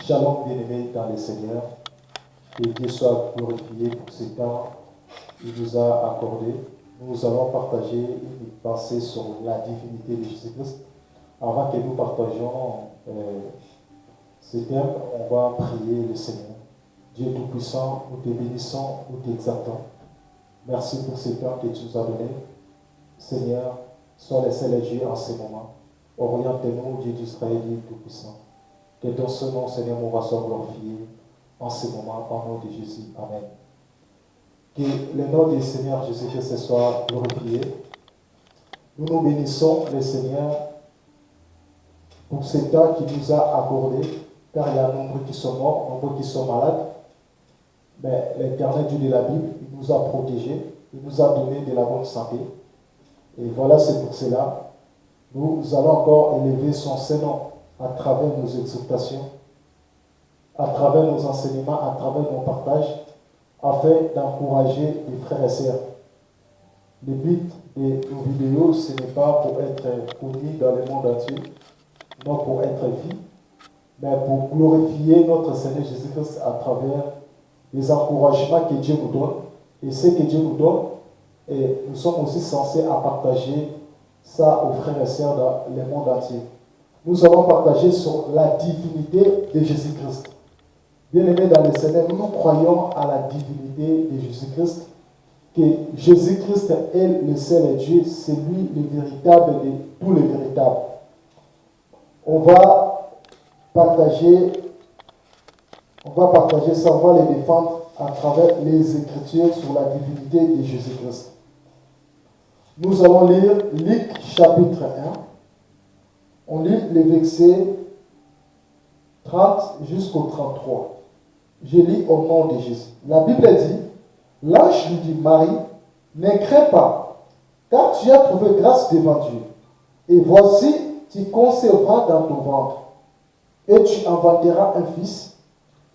Shalom bien-aimés dans le Seigneur, que Dieu soit glorifié pour ce temps qu'il nous a accordé. Nous allons partager une pensée sur la divinité de Jésus-Christ. Avant que nous partagions ce thème, on va prier le Seigneur. Dieu Tout-Puissant, nous te bénissons, nous t'exaltons. Merci pour ce temps que tu nous as donné. Seigneur, sois le seul Dieu en ce moment. Oriente-nous, Dieu d'Israël, Dieu Tout-Puissant. Que dans ce nom, Seigneur, mon roi soit glorifié en ce moment, au nom de Jésus. Amen. Que le nom du Seigneur Jésus-Christ soit glorifié. Nous nous bénissons le Seigneur pour ce temps qu'il nous a accordé, car il y a nombreux qui sont morts, nombreux qui sont malades. Mais l'Éternel Dieu de la Bible, il nous a protégés, il nous a donné de la bonne santé. Et voilà, c'est pour cela, nous allons encore élever son Saint-Nom à travers nos exhortations, à travers nos enseignements, à travers nos partages, afin d'encourager les frères et sœurs. Le but de nos vidéos, ce n'est pas pour être connu dans le monde entier, non pour être vu, mais pour glorifier notre Seigneur Jésus-Christ à travers les encouragements que Dieu nous donne. Et ce que Dieu nous donne, et nous sommes aussi censés à partager ça aux frères et sœurs dans le monde entier. Nous allons partager sur la divinité de Jésus-Christ. Bien-aimés dans le Seigneur, nous croyons à la divinité de Jésus-Christ, que Jésus-Christ est le seul Dieu, c'est lui le véritable de tous les véritables. On va partager ça, on va les défendre à travers les Écritures sur la divinité de Jésus-Christ. Nous allons lire Luc chapitre 1. On lit les versets 30 jusqu'au 33. Je lis au nom de Jésus. La Bible dit, l'ange lui dit, Marie, ne crains pas, car tu as trouvé grâce devant Dieu. Et voici, tu concevras dans ton ventre, et tu enfanteras un fils,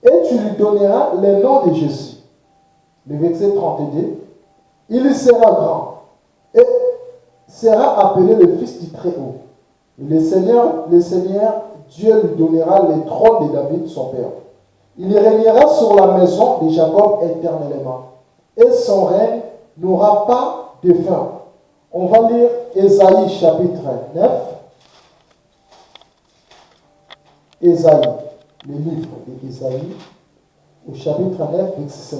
et tu lui donneras le nom de Jésus. Le verset 32, il sera grand, et sera appelé le Fils du Très-Haut. Le Seigneur, Dieu lui donnera le trône de David, son père. Il régnera sur la maison de Jacob éternellement. Et son règne n'aura pas de fin. On va lire Ésaïe chapitre 9. Ésaïe, le livre d'Ésaïe, au chapitre 9, verset 5.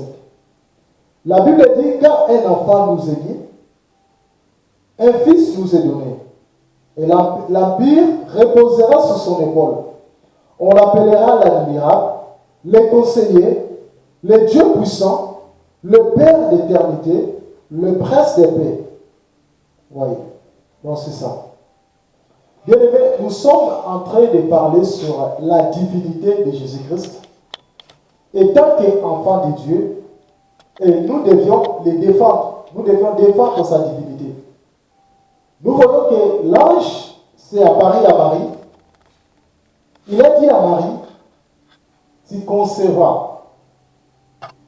La Bible dit, car un enfant nous est né, un fils nous est donné. Et l'empire reposera sur son épaule. On l'appellera l'admirable, le conseiller, le Dieu puissant, le Père d'éternité, le Prince des paix. Voyez, donc c'est ça. Bien aimés, nous sommes en train de parler sur la divinité de Jésus-Christ. Et tant qu'enfant de Dieu, et nous devions les défendre. Nous devions défendre sa divinité. Nous voyons que l'ange s'est apparu à Marie. Il a dit à Marie, tu concevras.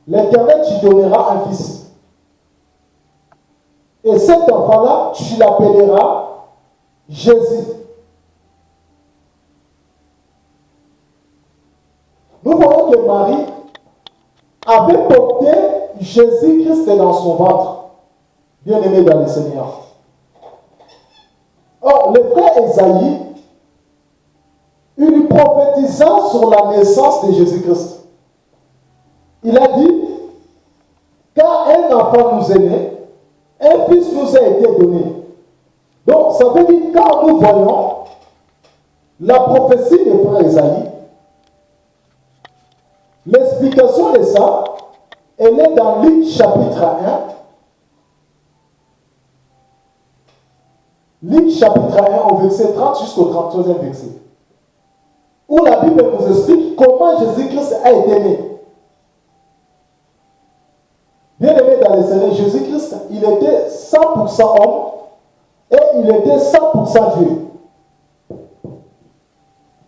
L'Éternel, tu donneras un fils. Et cet enfant-là, tu l'appelleras Jésus. Nous voyons que Marie avait porté Jésus-Christ dans son ventre. Bien aimé dans le Seigneur. Or, le frère Ésaïe, il prophétisa sur la naissance de Jésus-Christ. Il a dit, car un enfant nous est né, un fils nous a été donné. Donc, ça veut dire, quand nous voyons la prophétie du frère Ésaïe, l'explication de ça, elle est dans Luc chapitre 1. Luc chapitre 1 au verset 30 jusqu'au 33e verset. Où la Bible nous explique comment Jésus-Christ a été né. Bien aimé dans le Seigneur, Jésus-Christ, il était 100% homme et il était 100% Dieu.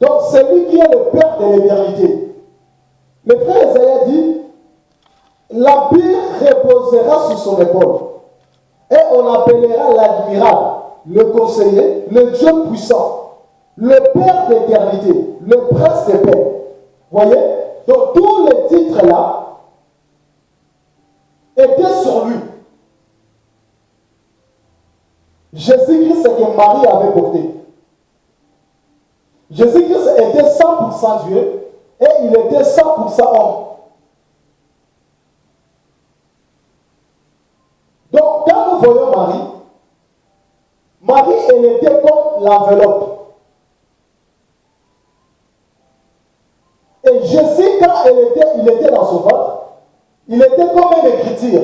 Donc c'est lui qui est le Père de l'éternité. Le frère Isaïe dit, l'empire reposera sur son épaule et on appellera l'admirable, le conseiller, le Dieu puissant, le Père d'éternité, le Prince des paix. Voyez? Donc tous les titres là étaient sur lui. Jésus-Christ, c'est que Marie avait porté. Jésus-Christ était 100% Dieu et il était 100% homme. Donc quand nous voyons Marie, Marie, elle était comme l'enveloppe. Et Jésus, quand il était dans son ventre, il était comme une écriture.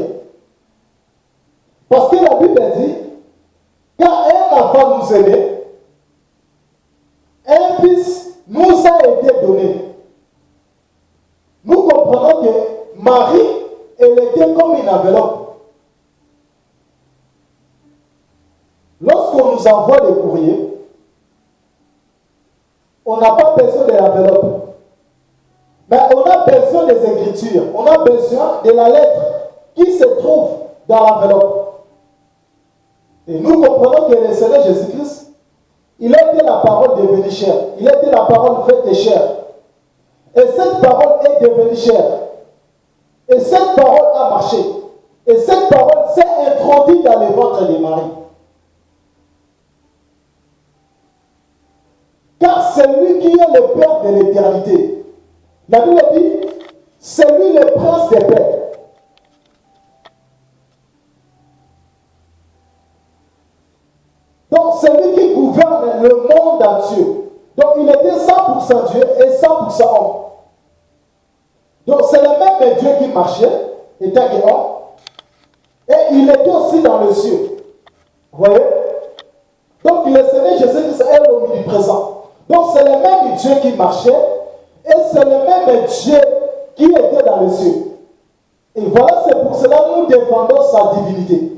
Parce que la Bible dit, quand un enfant nous est né, un fils nous a été donné. Nous comprenons que Marie, elle était comme une enveloppe. Lorsqu'on nous envoie des courriers, on n'a pas besoin de l'enveloppe. Mais on a besoin des écritures. On a besoin de la lettre qui se trouve dans l'enveloppe. Et nous comprenons que le Seigneur Jésus-Christ, il a été la parole devenue chair. Il a été la parole faite chair. Et cette parole est devenue chair. Et cette parole a marché. Et cette parole s'est introduite dans le ventre de Marie. Car c'est lui qui est le Père de l'éternité. La Bible dit, c'est lui le prince des pères. Donc c'est lui qui gouverne le monde entier. Donc il était 100% Dieu et 100% homme. Donc c'est le même Dieu qui marchait, étant que homme, et il était aussi dans le ciel. Vous voyez? Donc le Seigneur Jésus-Christ est omniprésent. Donc c'est le même Dieu qui marchait et c'est le même Dieu qui était dans le ciel. Et voilà, c'est pour cela que nous défendons sa divinité.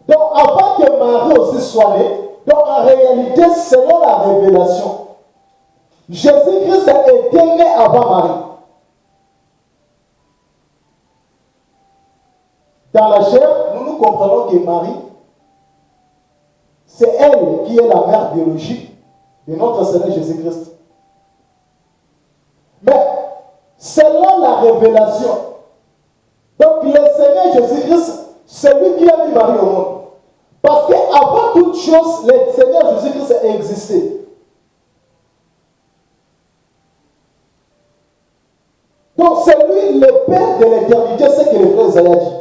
Donc avant que Marie aussi soit née, donc en réalité, selon la révélation, Jésus-Christ était né avant Marie. Dans la chair, nous comprenons que Marie, c'est elle qui est la mère biologique de notre Seigneur Jésus-Christ. Mais selon la révélation, donc le Seigneur Jésus-Christ, c'est lui qui a mis Marie au monde. Parce qu'avant toute chose, le Seigneur Jésus-Christ existait. Donc c'est lui le Père de l'éternité, c'est ce que le frère Isaïe dit.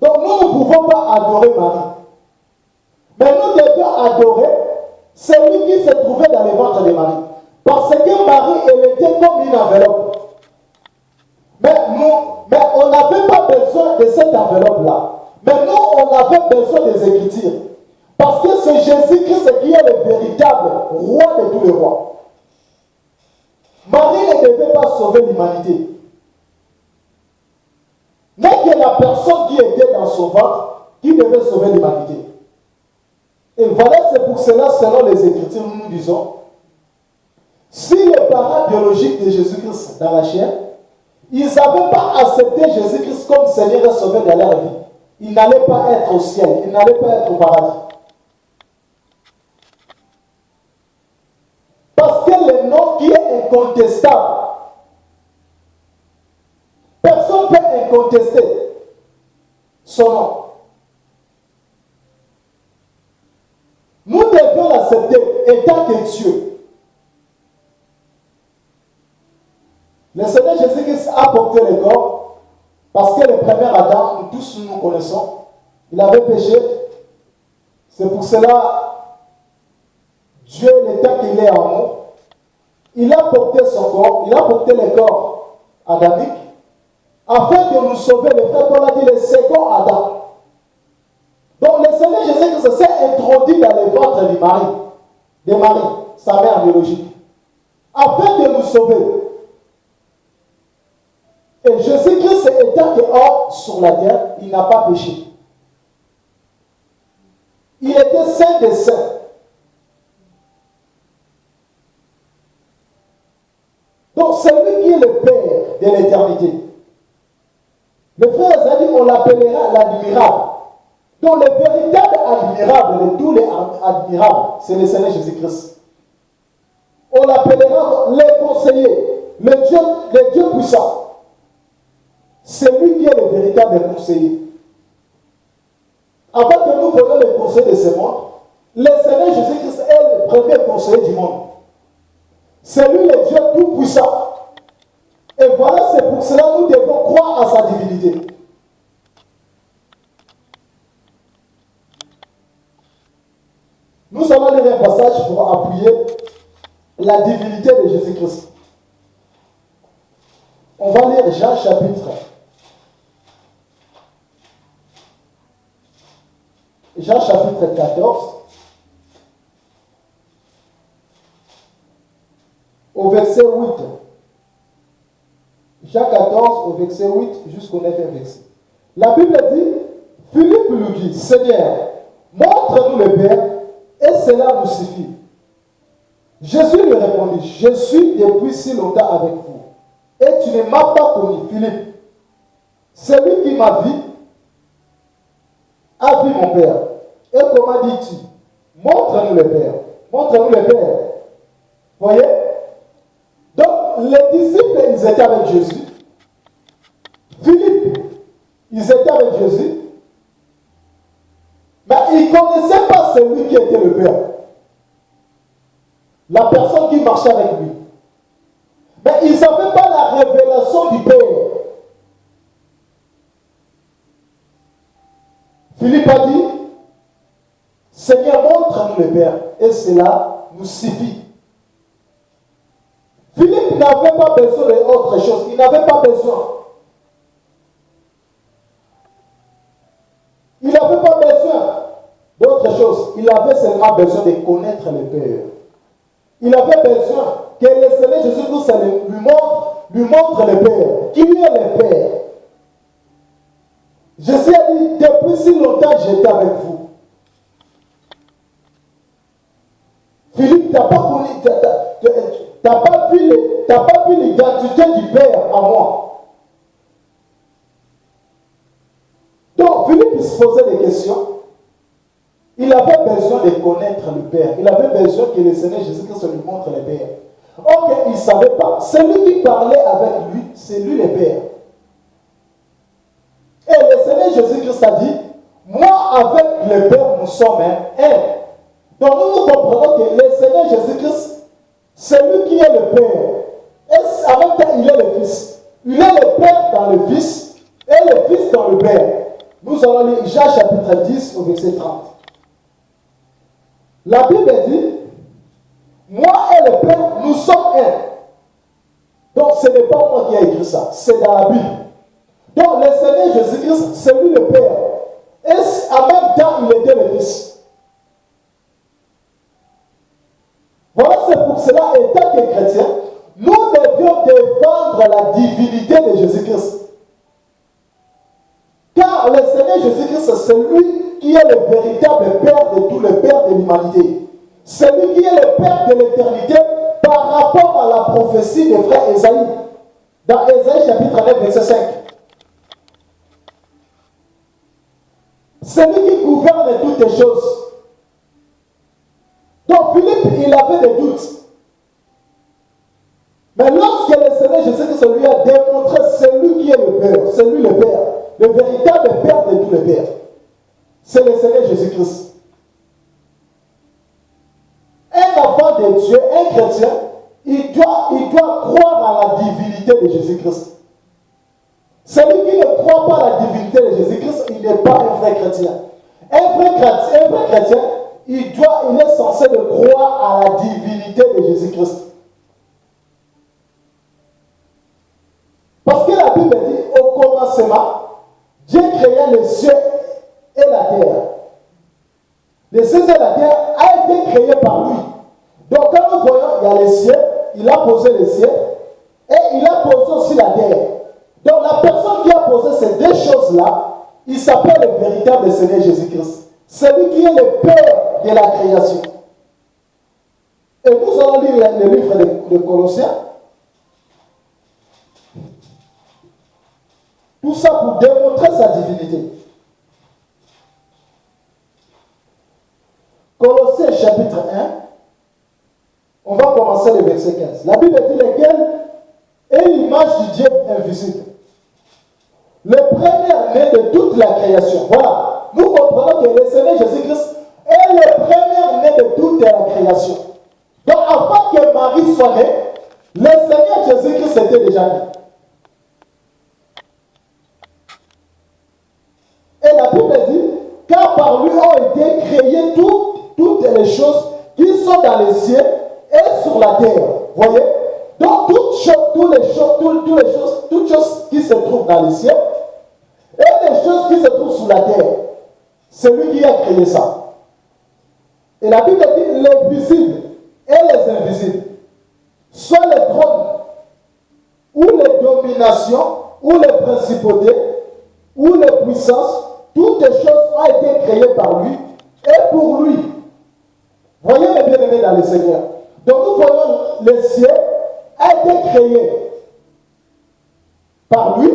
Donc nous ne pouvons pas adorer Marie. Mais nous devons adorer celui qui se trouvait dans le ventre de Marie. Parce que Marie, elle était comme une enveloppe. Mais on n'avait pas besoin de cette enveloppe-là. Mais nous, on avait besoin des Écritures. Parce que c'est Jésus-Christ qui est le véritable roi de tous les rois. Marie ne devait pas sauver l'humanité. Mais que la personne qui était dans son ventre, qui devait sauver l'humanité. Et voilà, c'est pour cela, selon les Écritures, nous disons, si les parents biologiques de Jésus-Christ dans la chair, ils n'avaient pas accepté Jésus-Christ comme Seigneur et Sauveur de leur vie, ils n'allaient pas être au ciel, ils n'allaient pas être au paradis. Parce que le nom qui est incontestable, personne ne peut incontester son nom. Nous devons l'accepter étant que Dieu. Le Seigneur Jésus-Christ a porté le corps parce que le premier Adam, nous tous nous connaissons, il avait péché. C'est pour cela, Dieu, l'état qu'il est amour, il a porté son corps, il a porté le corps adamique, afin de nous sauver, le frère Paul a dit le second Adam. Donc le Seigneur Jésus-Christ s'est introduit dans le ventre de Marie, sa mère biologique, afin de nous sauver. Et Jésus-Christ étant hors sur la terre, il n'a pas péché. Il était saint des saints. Donc c'est lui qui est le Père de l'éternité. Le frère a dit, on l'appellera l'admirable. Donc le véritable admirable de tous les admirables, c'est le Seigneur Jésus-Christ. On l'appellera les conseillers, le Dieu puissant. C'est lui qui est le véritable conseiller. Avant que nous voyions le conseil de ce monde, le Seigneur Jésus-Christ est le premier conseiller du monde. C'est lui le Dieu tout-puissant. Et voilà, c'est pour cela que nous devons croire à sa divinité. Nous allons lire un passage pour appuyer la divinité de Jésus-Christ. On va lire Jean chapitre 14, au verset 8. Jean 14, au verset 8 jusqu'au 9e verset. La Bible dit, Philippe lui dit, Seigneur, montre-nous le Père, et cela nous suffit. Jésus lui répondit, je suis depuis si longtemps avec vous, et tu ne m'as pas connu, Philippe. Celui qui m'a vu a vu mon Père. Et comment dis-tu? Montre-nous le Père. Montre-nous le Père. Voyez? Donc, les disciples, ils étaient avec Jésus. Philippe, ils étaient avec Jésus. Mais ils ne connaissaient pas celui qui était le Père. La personne qui marchait avec lui. Mais ils n'avaient pas la révélation du Père. Philippe a dit, Seigneur, montre-nous le Père, et cela nous suffit. Philippe n'avait pas besoin d'autre chose, il n'avait pas besoin. Il n'avait pas besoin d'autre chose, il avait seulement besoin de connaître le Père. Il avait besoin que le Seigneur Jésus-Christ lui montre le Père. Qui est le Père? Jésus a dit, depuis si longtemps j'étais avec vous. Philippe, tu n'as pas vu l'identité du Père en moi. Donc, Philippe il se posait des questions. Il avait besoin de connaître le Père. Il avait besoin que le Seigneur Jésus-Christ lui montre le Père. Or, il ne savait pas. Celui qui parlait avec lui, c'est lui le Père. Et le Seigneur Jésus-Christ a dit, moi avec le Père, nous sommes un. Donc nous comprenons que le Seigneur Jésus-Christ, c'est lui qui est le Père. Et en même temps, il est le Fils. Il est le Père dans le Fils et le Fils dans le Père. Nous allons lire Jean chapitre 10 au verset 30. La Bible dit, moi et le Père, nous sommes un. Donc ce n'est pas moi qui ai écrit ça, c'est dans la Bible. Donc le Seigneur Jésus-Christ, c'est lui le Père. Et en même temps, il était le Fils. Voilà, c'est pour cela, étant que chrétiens, nous devions défendre la divinité de Jésus-Christ. Car le Seigneur Jésus-Christ, c'est lui qui est le véritable Père de tous les pères de l'humanité. C'est lui qui est le Père de l'éternité par rapport à la prophétie des frères Ésaïe. Dans Ésaïe chapitre 9, verset 5. C'est lui qui gouverne toutes les choses. Donc Philippe, il avait des doutes. Mais lorsque le Seigneur Jésus-Christ lui a démontré, c'est lui qui est le Père, c'est lui le Père, le véritable Père de tous les pères. C'est le Seigneur Jésus-Christ. Un enfant de Dieu, un chrétien, il doit croire à la divinité de Jésus-Christ. Celui qui ne croit pas à la divinité de Jésus-Christ, il n'est pas un vrai chrétien. Un vrai chrétien, il est censé de croire à la divinité de Jésus-Christ. Parce que la Bible dit, au commencement, Dieu créa les cieux et la terre. Les cieux et la terre a été créés par lui. Donc quand nous voyons, il y a les cieux, il a posé les cieux, et il a posé aussi la terre. Donc la personne qui a posé ces deux choses-là, il s'appelle le véritable Seigneur Jésus-Christ. Celui qui est le Père de la création. Et nous allons lire le livre de Colossiens. Tout ça pour démontrer sa divinité. Colossiens chapitre 1. On va commencer le verset 15. La Bible dit lequel est l'image du Dieu invisible. Le premier-né de toute la création. Voilà. Nous comprenons que le Seigneur Jésus-Christ est le premier-né de toute la création. Donc avant que Marie soit née, le Seigneur Jésus-Christ était déjà né. Et la Bible dit, car par lui ont été créées toutes les choses qui sont dans les cieux et sur la terre. Voyez? Donc toutes choses qui se trouvent dans les cieux et les choses qui se trouvent sur la terre. C'est lui qui a créé ça. Et la Bible dit les visibles et les invisibles, soit les trônes, ou les dominations, ou les principautés, ou les puissances, toutes les choses ont été créées par lui et pour lui. Voyez les bien-aimés dans le Seigneur. Donc nous voyons le ciel a été créé par lui.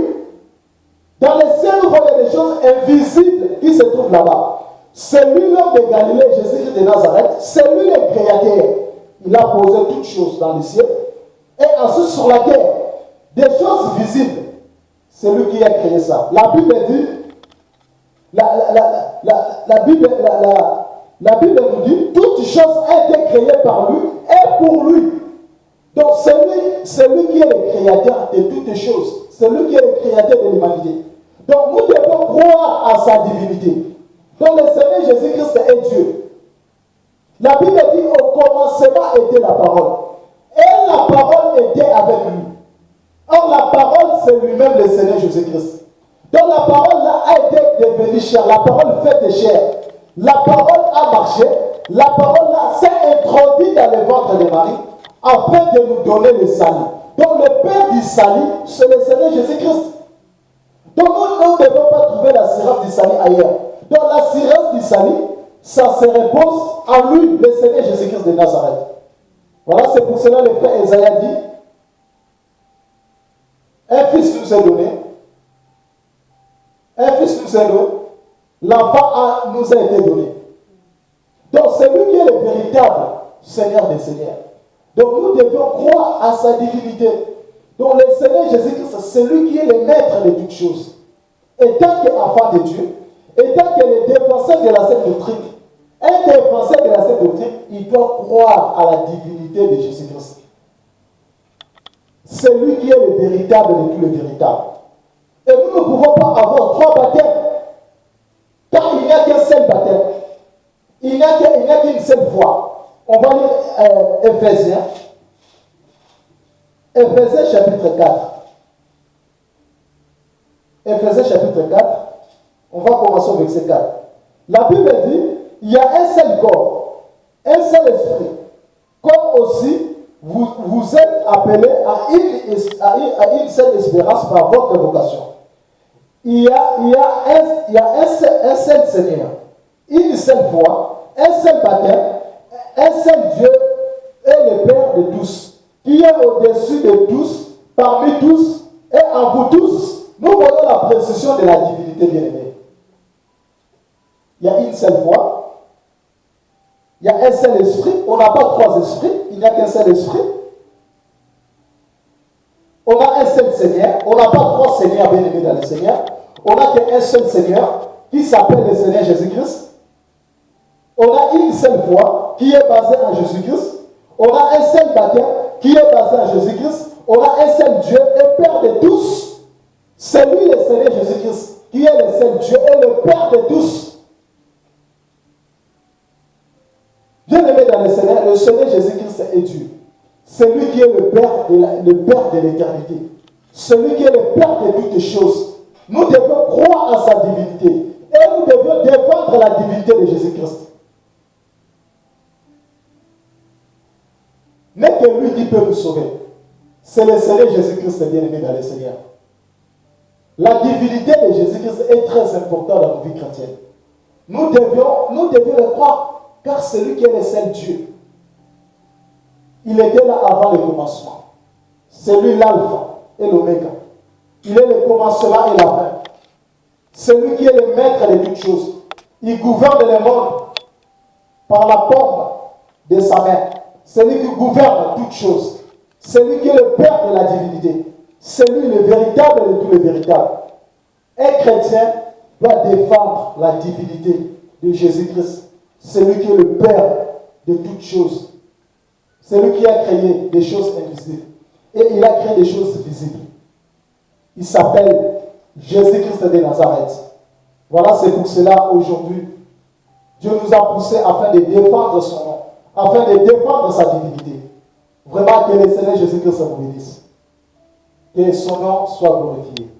Dans le ciel, nous voyons des choses invisibles qui se trouvent là-bas. C'est lui l'homme de Galilée, Jésus-Christ de Nazareth. C'est lui le créateur. Il a posé toutes choses dans le ciel. Et ensuite sur la terre, des choses visibles. C'est lui qui a créé ça. La Bible dit, la Bible nous dit, toutes choses ont été créées par lui et pour lui. Donc c'est lui qui est le créateur de toutes choses. C'est lui qui est le créateur de l'humanité. Donc nous devons croire à sa divinité. Donc le Seigneur Jésus-Christ est Dieu. La Bible dit au commencement était la parole. Et la parole était avec lui. Or la parole c'est lui-même le Seigneur Jésus-Christ. Donc la parole là a été devenue chair. La parole faite de chair. La parole a marché. La parole là s'est introduite dans le ventre de Marie afin de nous donner le salut. Donc le Père du salut, c'est le Seigneur Jésus-Christ. Donc nous ne devons pas trouver l'assurance du salut ailleurs. Donc l'assurance du salut, ça se repose en lui, le Seigneur Jésus-Christ de Nazareth. Voilà, c'est pour cela que le frère Esaïe dit, un fils nous est donné, un fils nous est donné, l'enfant nous a été donné. Donc c'est lui qui est le véritable Seigneur des Seigneurs. Donc nous devons croire à sa divinité. Donc le Seigneur Jésus-Christ, c'est lui qui est le maître de toutes choses. Étant qu'enfant de Dieu, étant que le défenseur de la sainte doctrine, un défenseur de la sainte doctrine, il doit croire à la divinité de Jésus-Christ. C'est lui qui est le véritable de tous les véritables. Et nous ne pouvons pas avoir trois baptêmes. Car il n'y a qu'un seul baptême. Il n'y a qu'une seule foi. On va lire Éphésiens. Éphésiens chapitre 4. Éphésiens chapitre 4. On va commencer au verset 4. La Bible dit, il y a un seul corps, un seul esprit. Comme aussi, vous êtes appelés à une seule espérance par votre vocation. Il y a un seul Seigneur, une seule foi, un seul baptême, un seul Dieu et le Père de tous, qui est au-dessus de tous, parmi tous et en vous tous. Nous voyons la précision de la divinité bien-aimée. Il y a une seule foi, il y a un seul esprit, on n'a pas trois esprits, il n'y a qu'un seul esprit. On a un seul Seigneur, on n'a pas trois Seigneurs bien-aimés dans le Seigneur. On n'a qu'un seul Seigneur qui s'appelle le Seigneur Jésus-Christ. On a une seule foi qui est basée en Jésus-Christ. On a un seul baptême qui est basé en Jésus-Christ. On a un seul Dieu et Père de tous. C'est lui le Seigneur Jésus-Christ qui est le seul Dieu et le Père de tous. Bien-aimé dans le Seigneur Jésus-Christ est Dieu. C'est lui qui est le Père de l'éternité. Celui qui est le Père de toutes choses. Nous devons croire à sa divinité. Et nous devons défendre la divinité de Jésus-Christ. N'est que lui qui peut nous sauver. C'est le Seigneur Jésus-Christ bien-aimé dans le Seigneur. La divinité de Jésus-Christ est très importante dans nos vies chrétiennes. Nous devions le croire, car c'est lui qui est le seul Dieu. Il était là avant le commencement. C'est lui l'alpha et l'oméga. Il est le commencement et la fin. C'est lui qui est le maître de toutes choses. Il gouverne le monde par la paume de sa main. C'est lui qui gouverne toutes choses. C'est lui qui est le Père de la divinité. C'est lui le véritable de tout le véritable. Un chrétien doit défendre la divinité de Jésus-Christ. C'est lui qui est le Père de toutes choses. C'est lui qui a créé des choses invisibles. Et il a créé des choses visibles. Il s'appelle Jésus-Christ de Nazareth. Voilà, c'est pour cela aujourd'hui, Dieu nous a poussés afin de défendre son nom, afin de défendre sa divinité. Vraiment, que le Seigneur Jésus-Christ vous bénisse. Que son nom soit glorifié.